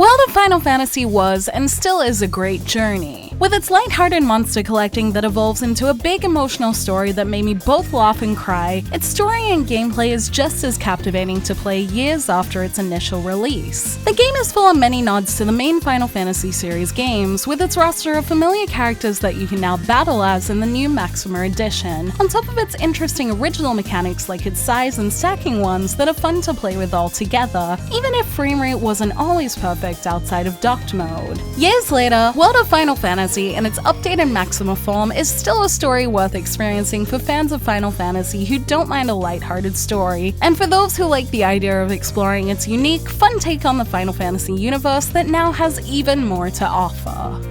World of Final Fantasy was and still is a great journey. With its lighthearted monster collecting that evolves into a big emotional story that made me both laugh and cry, its story and gameplay is just as captivating to play years after its initial release. The game is full of many nods to the main Final Fantasy series games, with its roster of familiar characters that you can now battle as in the new Maxima edition, on top of its interesting original mechanics like its size and stacking ones that are fun to play with all together, even if frame rate wasn't always perfect outside of docked mode. Years later, World of Final Fantasy in its updated Maxima form is still a story worth experiencing for fans of Final Fantasy who don't mind a lighthearted story, and for those who like the idea of exploring its unique, fun take on the Final Fantasy universe that now has even more to offer.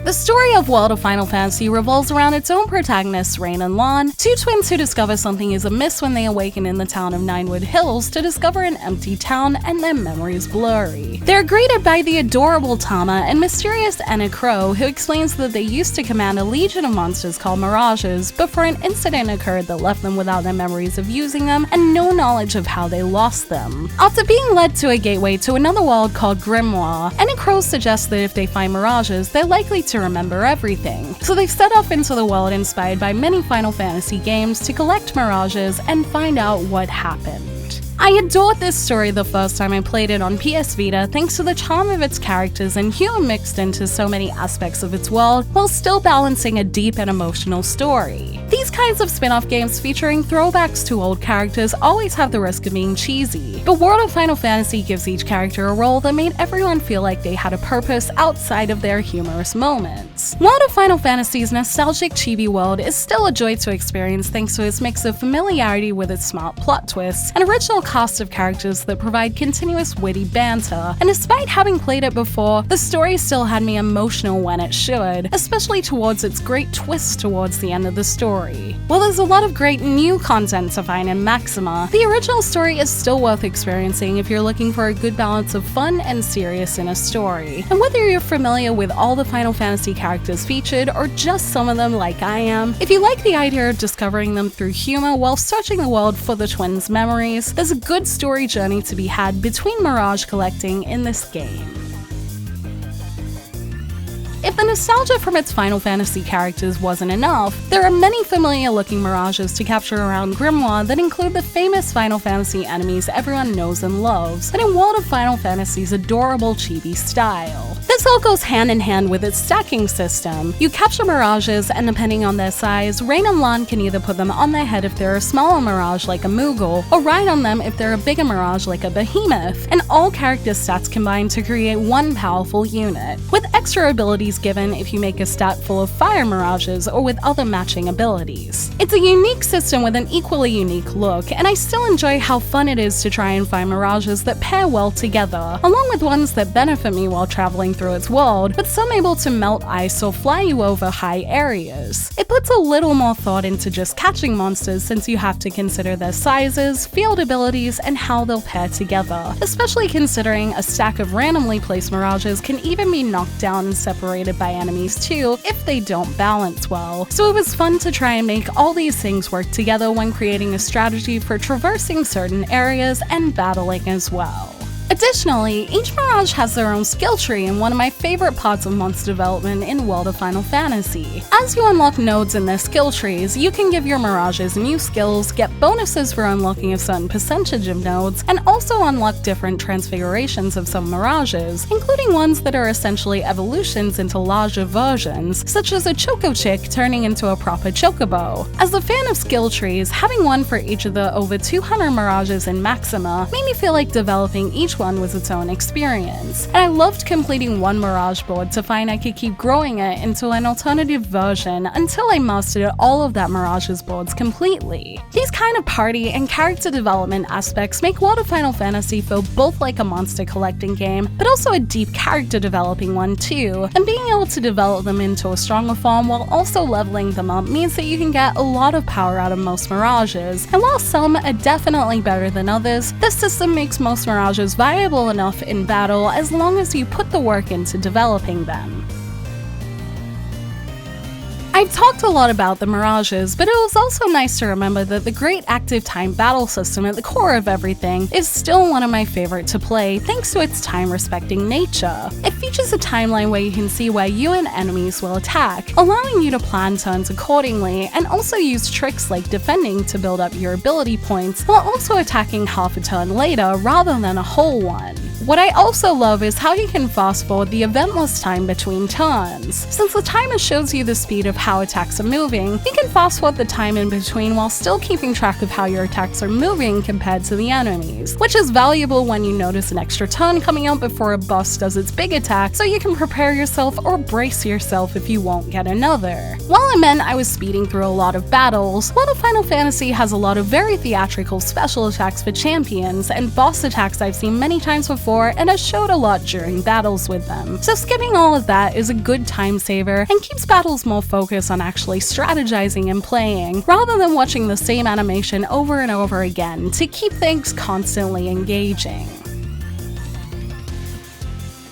The story of World of Final Fantasy revolves around its own protagonists, Rain and Lan, two twins who discover something is amiss when they awaken in the town of Ninewood Hills to discover an empty town and their memories blurry. They're greeted by the adorable Tama and mysterious Anna Crow, who explains that they used to command a legion of monsters called Mirages before an incident occurred that left them without their memories of using them and no knowledge of how they lost them. After being led to a gateway to another world called Grimoire, Anna Crow suggests that if they find Mirages, they're likely to remember everything. So they set off into the world inspired by many Final Fantasy games to collect Mirages and find out what happened. I adored this story the first time I played it on PS Vita thanks to the charm of its characters and humor mixed into so many aspects of its world while still balancing a deep and emotional story. These kinds of spin-off games featuring throwbacks to old characters always have the risk of being cheesy, but World of Final Fantasy gives each character a role that made everyone feel like they had a purpose outside of their humorous moments. World of Final Fantasy's nostalgic chibi world is still a joy to experience thanks to its mix of familiarity with its smart plot twists and original cast of characters that provide continuous witty banter, and despite having played it before, the story still had me emotional when it should, especially towards its great twist towards the end of the story. While there's a lot of great new content to find in Maxima, the original story is still worth experiencing if you're looking for a good balance of fun and serious in a story. And whether you're familiar with all the Final Fantasy characters featured or just some of them like I am, if you like the idea of discovering them through humor while searching the world for the twins' memories, there's a good story journey to be had between Mirage collecting in this game. If the nostalgia from its Final Fantasy characters wasn't enough, there are many familiar-looking Mirages to capture around Grimoire that include the famous Final Fantasy enemies everyone knows and loves, but in World of Final Fantasy's adorable chibi style. This all goes hand in hand with its stacking system. You capture Mirages, and depending on their size, Rain and Lan can either put them on their head if they're a smaller Mirage like a Moogle, or ride on them if they're a bigger Mirage like a Behemoth, and all character stats combine to create one powerful unit, with extra abilities given if you make a stat full of fire Mirages or with other matching abilities. It's a unique system with an equally unique look, and I still enjoy how fun it is to try and find Mirages that pair well together, along with ones that benefit me while traveling through its world, but some able to melt ice or fly you over high areas. It puts a little more thought into just catching monsters since you have to consider their sizes, field abilities, and how they'll pair together, especially considering a stack of randomly placed Mirages can even be knocked down and separated by enemies too if they don't balance well. So it was fun to try and make all these things work together when creating a strategy for traversing certain areas and battling as well. Additionally, each Mirage has their own skill tree and one of my favorite parts of monster development in World of Final Fantasy. As you unlock nodes in their skill trees, you can give your Mirages new skills, get bonuses for unlocking a certain percentage of nodes, and also unlock different transfigurations of some Mirages, including ones that are essentially evolutions into larger versions, such as a Choco Chick turning into a proper Chocobo. As a fan of skill trees, having one for each of the over 200 Mirages in Maxima made me feel like developing each one was its own experience, and I loved completing one Mirage board to find I could keep growing it into an alternative version until I mastered all of that Mirage's boards completely. These kind of party and character development aspects make World of Final Fantasy feel both like a monster collecting game, but also a deep character developing one too, and being able to develop them into a stronger form while also leveling them up means that you can get a lot of power out of most Mirages, and while some are definitely better than others, this system makes most Mirages viable enough in battle as long as you put the work into developing them. I've talked a lot about the Mirages, but it was also nice to remember that the great active time battle system at the core of everything is still one of my favorite to play thanks to its time-respecting nature. It features a timeline where you can see where you and enemies will attack, allowing you to plan turns accordingly, and also use tricks like defending to build up your ability points while also attacking half a turn later rather than a whole one. What I also love is how you can fast forward the eventless time between turns. Since the timer shows you the speed of how attacks are moving, you can fast forward the time in between while still keeping track of how your attacks are moving compared to the enemies, which is valuable when you notice an extra turn coming up before a boss does its big attack, so you can prepare yourself or brace yourself if you won't get another. While it meant I was speeding through a lot of battles, World of Final Fantasy has a lot of very theatrical special attacks for champions and boss attacks I've seen many times before and has showed a lot during battles with them. So skipping all of that is a good time saver and keeps battles more focused on actually strategizing and playing, rather than watching the same animation over and over again to keep things constantly engaging.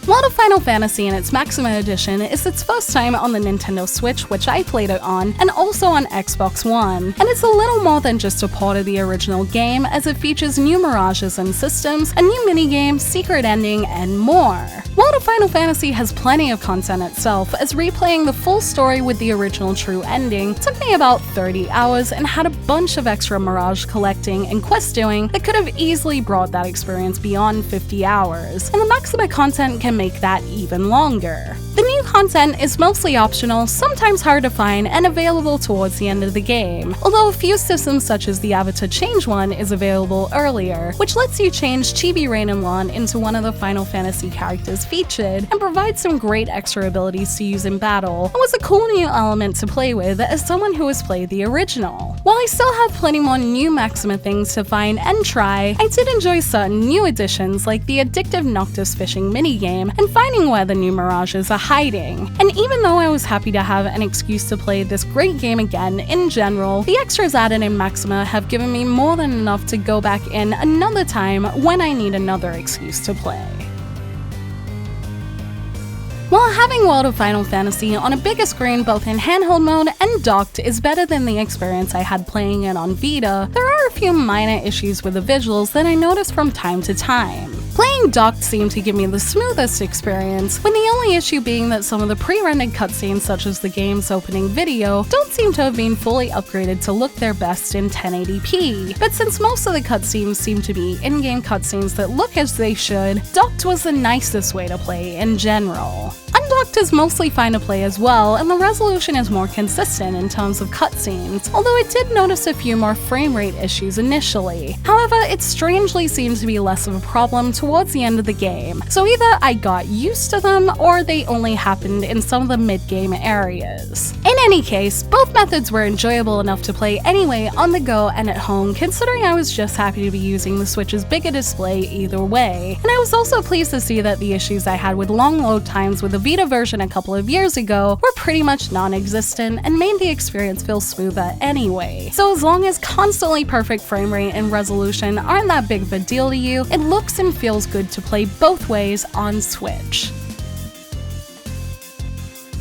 World of Final Fantasy in its Maxima edition is its first time on the Nintendo Switch, which I played it on, and also on Xbox One, and it's a little more than just a port of the original game, as it features new Mirages and systems, a new minigame, secret ending, and more. World of Final Fantasy has plenty of content itself, as replaying the full story with the original true ending took me about 30 hours and had a bunch of extra Mirage collecting and quest doing that could have easily brought that experience beyond 50 hours, and the Maxima content can make that even longer. The new content is mostly optional, sometimes hard to find, and available towards the end of the game, although a few systems such as the Avatar Change one is available earlier, which lets you change Chibi, Rain, and Lon into one of the Final Fantasy characters featured, and provides some great extra abilities to use in battle, and was a cool new element to play with as someone who has played the original. While I still have plenty more new Maxima things to find and try, I did enjoy certain new additions like the addictive Noctis fishing minigame and finding where the new Mirages are hiding. And even though I was happy to have an excuse to play this great game again in general, the extras added in Maxima have given me more than enough to go back in another time when I need another excuse to play. While having World of Final Fantasy on a bigger screen both in handheld mode and docked is better than the experience I had playing it on Vita, there are a few minor issues with the visuals that I noticed from time to time. Playing docked seemed to give me the smoothest experience, with the only issue being that some of the pre-rendered cutscenes such as the game's opening video don't seem to have been fully upgraded to look their best in 1080p. But since most of the cutscenes seem to be in-game cutscenes that look as they should, docked was the nicest way to play in general. Undocked is mostly fine to play as well, and the resolution is more consistent in terms of cutscenes, although I did notice a few more frame rate issues initially. However, it strangely seems to be less of a problem towards the end of the game, so either I got used to them or they only happened in some of the mid-game areas. In any case, both methods were enjoyable enough to play anyway on the go and at home, considering I was just happy to be using the Switch's bigger display either way, and I was also pleased to see that the issues I had with long load times with the Vita version a couple of years ago were pretty much non-existent and made the experience feel smoother anyway. So as long as constantly perfect frame rate and resolution aren't that big of a deal to you, it looks and feels good to play both ways on Switch.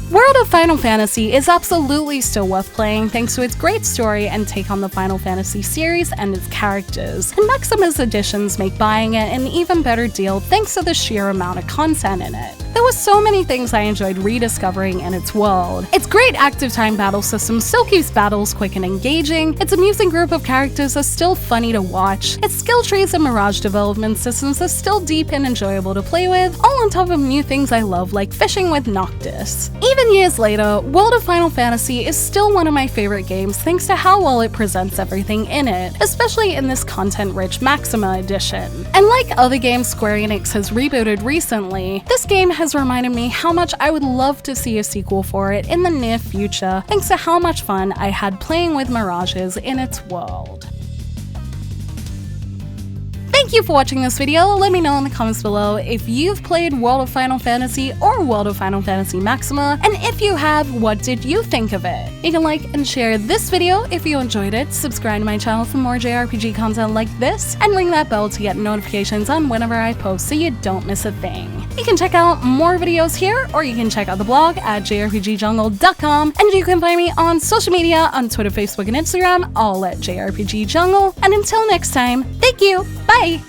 World of Final Fantasy is absolutely still worth playing thanks to its great story and take on the Final Fantasy series and its characters, and Maxima's additions make buying it an even better deal thanks to the sheer amount of content in it. There were so many things I enjoyed rediscovering in its world. Its great active time battle system still keeps battles quick and engaging, its amusing group of characters are still funny to watch, its skill trees and Mirage development systems are still deep and enjoyable to play with, all on top of new things I love like fishing with Noctis. Even years later, World of Final Fantasy is still one of my favorite games thanks to how well it presents everything in it, especially in this content-rich Maxima edition. And like other games Square Enix has rebooted recently, this game has reminded me how much I would love to see a sequel for it in the near future, thanks to how much fun I had playing with Mirages in its world. Thank Thank you for watching this video. Let me know in the comments below if you've played World of Final Fantasy or World of Final Fantasy Maxima, and if you have, what did you think of it? You can like and share this video if you enjoyed it, subscribe to my channel for more JRPG content like this, and ring that bell to get notifications on whenever I post so you don't miss a thing. You can check out more videos here, or you can check out the blog at jrpgjungle.com, and you can find me on social media on Twitter, Facebook, and Instagram, all at JRPG Jungle. And until next time, thank you, bye!